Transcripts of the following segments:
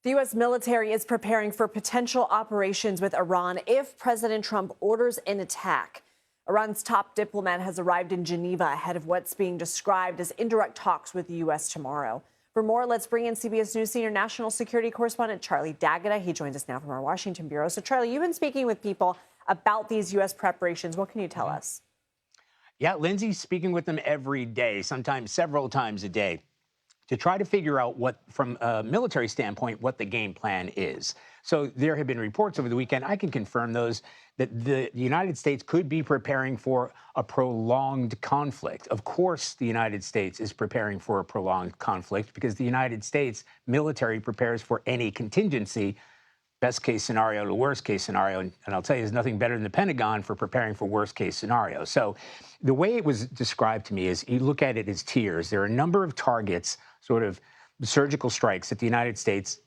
The U.S. military is preparing for potential operations with Iran if President Trump orders an attack. Iran's top diplomat has arrived in Geneva ahead of what's being described as indirect talks with the U.S. tomorrow. For more, let's bring in CBS News senior national security correspondent Charlie D'Agata. He joins us now from our Washington bureau. So, Charlie, you've been speaking with people about these U.S. preparations. What can you tell us? Yeah, Lindsay's speaking with them every day, sometimes several times a day, to try to figure out what, from a military standpoint, what the game plan is. So there have been reports over the weekend, I can confirm those, that the United States could be preparing for a prolonged conflict. Of course, the United States is preparing for a prolonged conflict because the United States military prepares for any contingency, best case scenario to worst case scenario. And I'll tell you, there's nothing better than the Pentagon for preparing for worst case scenario. So the way it was described to me is you look at it as tiers. There are a number of targets, sort of surgical strikes that the United States,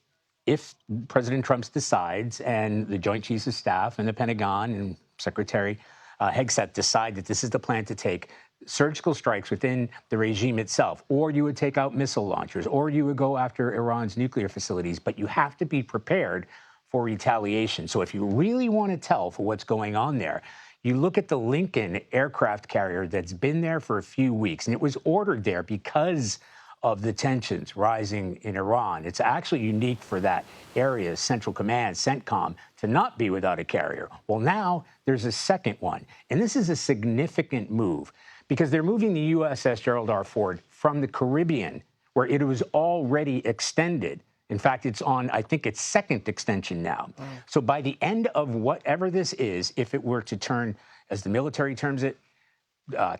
if President Trump decides and the Joint Chiefs of Staff and the Pentagon and Secretary Hegseth decide that this is the plan to take surgical strikes within the regime itself, or you would take out missile launchers, or you would go after Iran's nuclear facilities, but you have to be prepared for retaliation. So if you really want to tell for what's going on there, you look at the Lincoln aircraft carrier that's been there for a few weeks, and it was ordered there because of the tensions rising in Iran. It's actually unique for that area, Central Command, CENTCOM, to not be without a carrier. Well, now there's a second one, and this is a significant move because they're moving the USS Gerald R. Ford from the Caribbean, where it was already extended. In fact, it's on, I think, its second extension now. Wow. So by the end of whatever this is, if it were to turn, as the military terms it,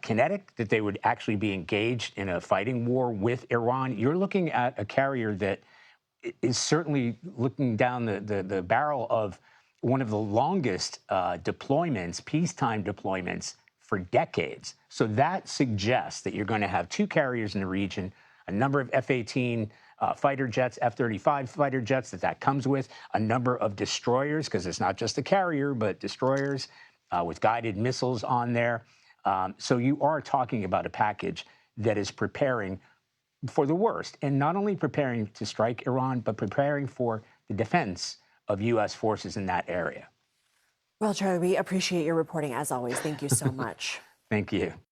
kinetic, that they would actually be engaged in a fighting war with Iran, you're looking at a carrier that is certainly looking down the barrel of one of the longest deployments, peacetime deployments for decades. So that suggests that you're going to have two carriers in the region, a number of F-18 fighter jets, F-35 fighter jets that comes with, a number of destroyers, because it's not just a carrier, but destroyers with guided missiles on there. So you are talking about a package that is preparing for the worst, and not only preparing to strike Iran, but preparing for the defense of U.S. forces in that area. Well, Charlie, we appreciate your reporting as always. Thank you so much. Thank you.